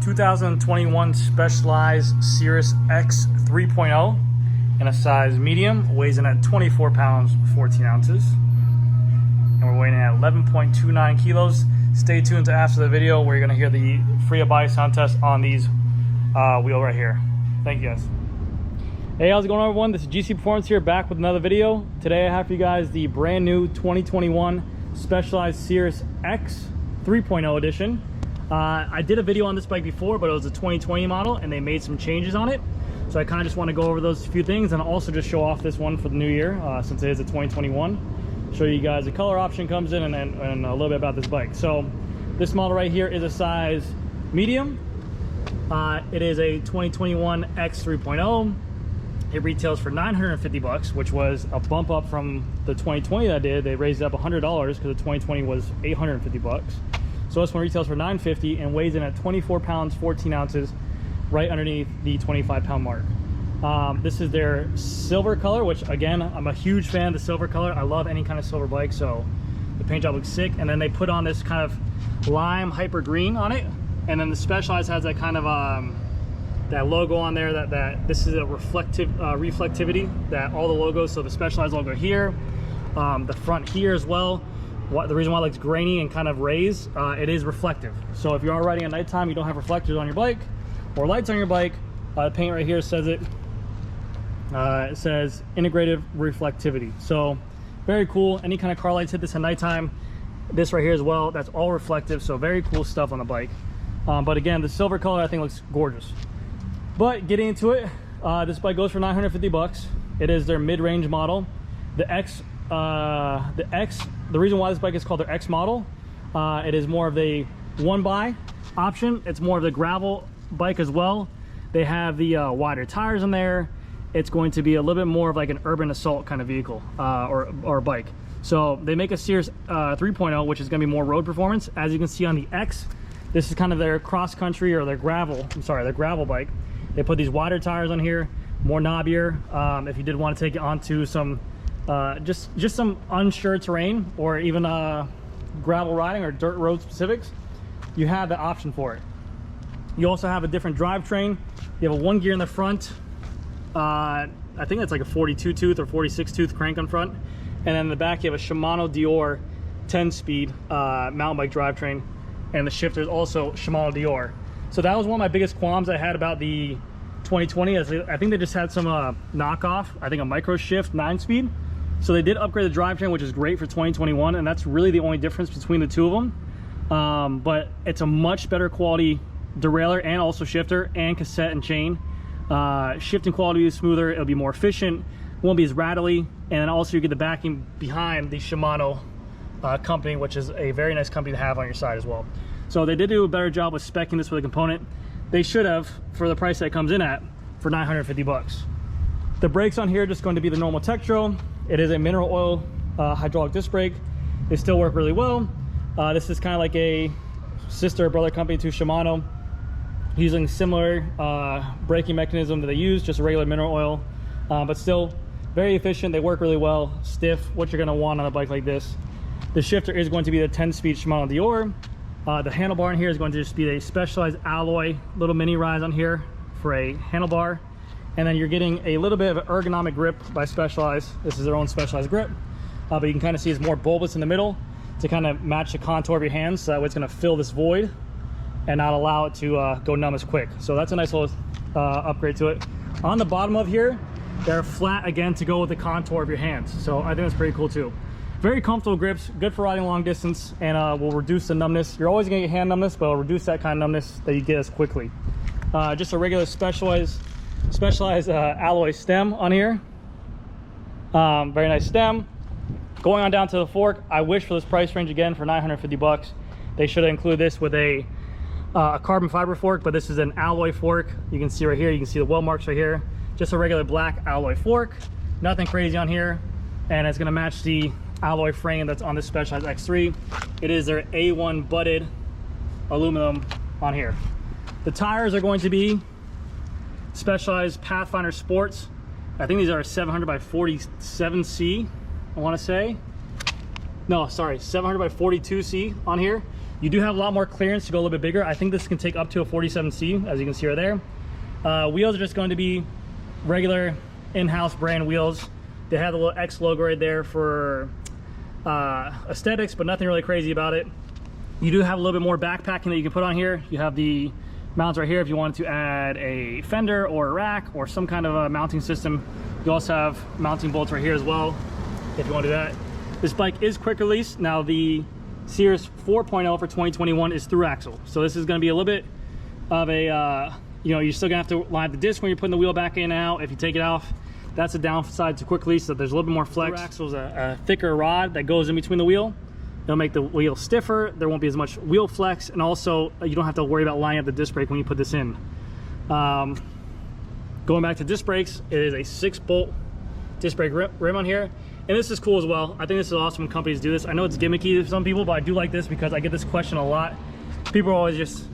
2021 Specialized Sirrus X 3.0 in a size medium, weighs in at 24 pounds, 14 ounces. And we're weighing in at 11.29 kilos. Stay tuned to after the video where you're gonna hear the free buy sound test on these wheel right here. Thank you guys. Hey, how's it going everyone? This is GC Performance here, back with another video. Today I have for you guys the brand new 2021 Specialized Sirrus X 3.0 edition. I did a video on this bike before, but it was a 2020 model and they made some changes on it. So I kind of just want to go over those few things and also just show off this one for the new year since it is a 2021. Show you guys the color option comes in and a little bit about this bike. So this model right here is a size medium. It is a 2021 X 3.0. It retails for $950, which was a bump up from the 2020 that I did. They raised it up $100 because the 2020 was $850. So this one retails for $950 and weighs in at 24 pounds, 14 ounces, right underneath the 25 pound mark. This is their silver color, which again, I'm a huge fan of the silver color. I love any kind of silver bike, so the paint job looks sick. And then they put on this kind of lime hyper green on it. And then the Specialized has that kind of that logo on there that this is a reflectivity, that all the logos, so the Specialized logo here, the front here as well. The reason why it looks grainy and kind of raised, it is reflective. So if you are riding at nighttime, you don't have reflectors on your bike or lights on your bike, the paint right here says it. It says integrated reflectivity. So very cool. Any kind of car lights hit this at nighttime. This right here as well, that's all reflective. So very cool stuff on the bike. But again, the silver color I think looks gorgeous. But getting into it, this bike goes for $950. It is their mid-range model. The reason why this bike is called their X model, it is more of a one-buy option. It's more of the gravel bike as well. They have the wider tires in there. It's going to be a little bit more of like an urban assault kind of vehicle or bike. So they make a Sirrus 3.0, which is going to be more road performance. As you can see on the X, this is kind of their cross-country or their gravel bike. They put these wider tires on here, more knobbier. If you did want to take it onto some just some unsure terrain or even gravel riding or dirt road specifics, you have the option for it. You also have a different drivetrain. You have a 1 gear in the front. I think that's like a 42 tooth or 46 tooth crank on front, and then in the back you have a Shimano deore 10-speed mountain bike drivetrain, and the shifter is also Shimano deore. So that was one of my biggest qualms I had about the 2020. I think they just had some knockoff, I think a micro shift 9-speed. So they did upgrade the drivetrain, which is great for 2021, and that's really the only difference between the two of them. But it's a much better quality derailleur and also shifter and cassette and chain. Shifting quality is smoother, it'll be more efficient, won't be as rattly, and then also you get the backing behind the Shimano company, which is a very nice company to have on your side as well. So they did do a better job with speccing this with a component. They should have, for the price that it comes in at, for $950. The brakes on here are just going to be the normal Tektro. It is a mineral oil hydraulic disc brake. They still work really well. This is kind of like a sister or brother company to Shimano, using similar braking mechanism that they use, just a regular mineral oil, but still very efficient. They work really well, stiff, what you're going to want on a bike like this. The shifter is going to be the 10-speed Shimano deore. The handlebar in here is going to just be a Specialized alloy little mini rise on here for a handlebar. And then you're getting a little bit of an ergonomic grip by Specialized. This is their own Specialized grip, but you can kind of see it's more bulbous in the middle to kind of match the contour of your hands, so that way it's going to fill this void and not allow it to go numb as quick. So that's a nice little upgrade to it. On the bottom of here, they're flat again to go with the contour of your hands, so I think that's pretty cool too. Very comfortable grips, good for riding long distance, and will reduce the numbness. You're always going to get hand numbness, but it'll reduce that kind of numbness that you get as quickly. Just a regular Specialized alloy stem on here. Very nice stem. Going on down to the fork, I wish for this price range again for $950 they should have included this with a carbon fiber fork, but this is an alloy fork. You can see right here, you can see the weld marks right here. Just a regular black alloy fork, nothing crazy on here, and it's going to match the alloy frame that's on this Specialized X3. It is their A1 butted aluminum on here. The tires are going to be Specialized Pathfinder Sports. I think these are 700 by 47C, I want to say. No, sorry, 700 by 42C on here. You do have a lot more clearance to go a little bit bigger. I think this can take up to a 47C, as you can see right there. Wheels are just going to be regular in-house brand wheels. They have the little X logo right there for aesthetics, but nothing really crazy about it. You do have a little bit more backpacking that you can put on here. You have the mounts right here if you wanted to add a fender or a rack or some kind of a mounting system. You also have mounting bolts right here as well if you want to do that. This bike is quick release. Now the Sirrus 4.0 for 2021 is through axle, so this is going to be a little bit of a you know, you're still gonna have to line the disc when you're putting the wheel back in and out. If you take it off, that's a downside to quick release, so there's a little bit more flex. Through axle is a thicker rod that goes in between the wheel. It'll make the wheel stiffer. There won't be as much wheel flex, and also you don't have to worry about lining up the disc brake when you put this in. Going back to disc brakes, it is a 6-bolt disc brake rim on here, and this is cool as well. I think this is awesome when companies do this. I know it's gimmicky to some people, but I do like this because I get this question a lot. People are always just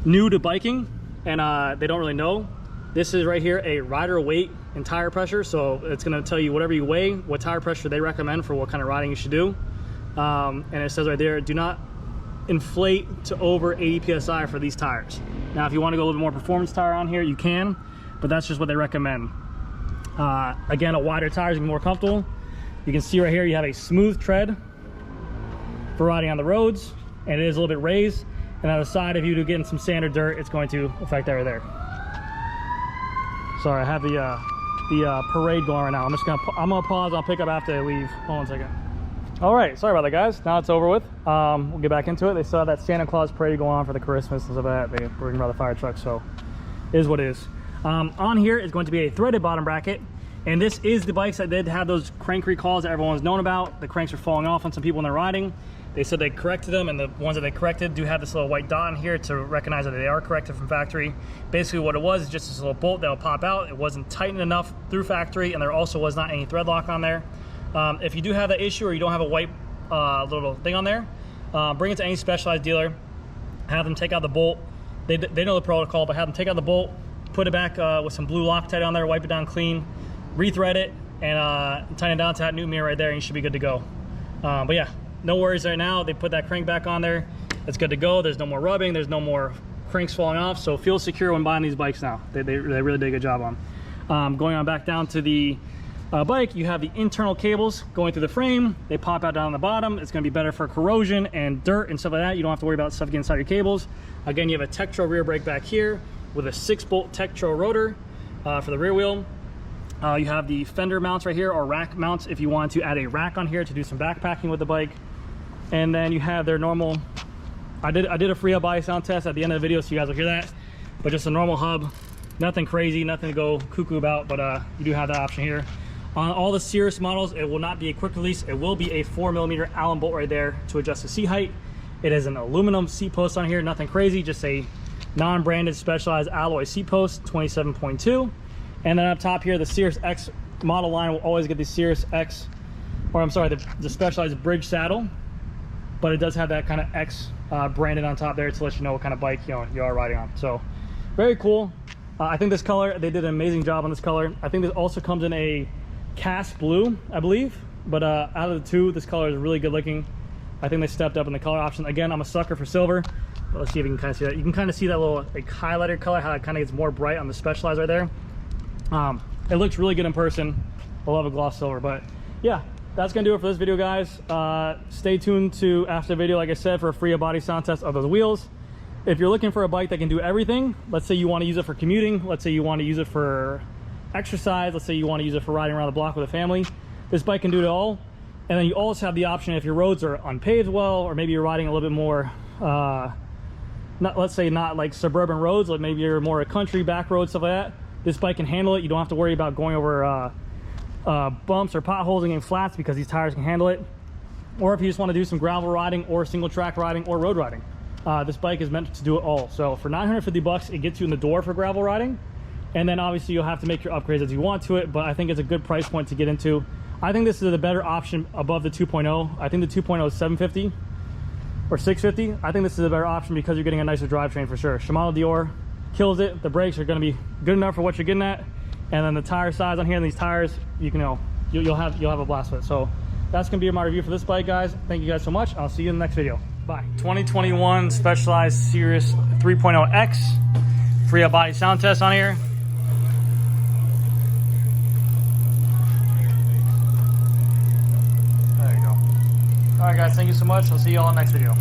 new to biking and they don't really know. This is right here a rider weight and tire pressure, so it's going to tell you whatever you weigh, what tire pressure they recommend for what kind of riding you should do. And it says right there, do not inflate to over 80 psi for these tires. Now if you want to go a little bit more performance tire on here, you can, but that's just what they recommend. Again, a wider tire is more comfortable. You can see right here you have a smooth tread for riding on the roads, and it is a little bit raised. And on the side, if you do get in some sand or dirt, it's going to affect that right there. Sorry, I have the parade going right now. I'm gonna pause. I'll pick up after they leave. Hold on a second. All right, sorry about that, guys. Now it's over with. We'll get back into it. They still have that Santa Claus parade going on for the Christmas and stuff like that. They bring by the fire truck, so it is what it is. On here is going to be a threaded bottom bracket, and this is the bikes that did have those crank recalls that everyone was known about. The cranks are falling off on some people when they're riding. They said they corrected them, and the ones that they corrected do have this little white dot in here to recognize that they are corrected from factory. Basically what it was is just this little bolt that will pop out. It wasn't tightened enough through factory, and there also was not any thread lock on there. If you do have that issue, or you don't have a white little thing on there, bring it to any Specialized dealer, have them take out the bolt. They know the protocol, but have them take out the bolt, put it back with some blue Loctite on there, wipe it down clean, rethread it, and tighten it down to that Newton meter right there, and you should be good to go. But yeah, no worries right now. They put that crank back on there. It's good to go. There's no more rubbing. There's no more cranks falling off. So feel secure when buying these bikes now. They really did a good job on. Going on back down to the bike, you have the internal cables going through the frame. They pop out down on the bottom. It's going to be better for corrosion and dirt and stuff like that. You don't have to worry about stuff getting inside your cables. Again, you have a Tektro rear brake back here with a 6-bolt Tektro rotor for the rear wheel. You have the fender mounts right here, or rack mounts if you want to add a rack on here to do some backpacking with the bike. And then you have their normal, I did a free hub body sound test at the end of the video, so you guys will hear that. But just a normal hub, nothing crazy, nothing to go cuckoo about, but you do have that option here. On all the Sirrus models, it will not be a quick release. It will be a 4mm Allen bolt right there to adjust the seat height. It is an aluminum seat post on here, nothing crazy, just a non-branded Specialized alloy seat post, 27.2. And then up top here, the Sirrus X model line will always get the Sirrus X, or I'm sorry, the Specialized bridge saddle, but it does have that kind of X branded on top there to let you know what kind of bike you are riding on. So very cool. I think this color, they did an amazing job on this color. I think this also comes in a cast blue, I believe, but out of the two, this color is really good looking. I think they stepped up in the color option. Again, I'm a sucker for silver, but let's see if you can kind of see that. You can kind of see that little like highlighter color, how it kind of gets more bright on the Specialized right there. It looks really good in person. I love a gloss silver, but yeah, that's gonna do it for this video, guys. Stay tuned to after the video, like I said, for a free body sound test of those wheels. If you're looking for a bike that can do everything, let's say you want to use it for commuting, let's say you want to use it for exercise, let's say you want to use it for riding around the block with a family, this bike can do it all. And then you also have the option if your roads are unpaved well, or maybe you're riding a little bit more let's say not like suburban roads, like maybe you're more a country back road, stuff like that, this bike can handle it. You don't have to worry about going over bumps or potholes and getting flats, because these tires can handle it. Or if you just want to do some gravel riding or single track riding or road riding, this bike is meant to do it all. So for 950 bucks, it gets you in the door for gravel riding, and then obviously you'll have to make your upgrades as you want to it, but I think it's a good price point to get into. I think this is the better option above the 2.0. I think the 2.0 is 750 or 650. I think this is a better option because you're getting a nicer drivetrain for sure. Shimano deore kills it. The brakes are going to be good enough for what you're getting at, and then the tire size on here and these tires, you'll have a blast with it. So that's going to be my review for this bike, guys. Thank you guys so much. I'll see you in the next video. Bye. 2021 Specialized Sirrus 3.0 X. Free out body sound test on here. There you go. All right, guys. Thank you so much. I'll see you all in the next video.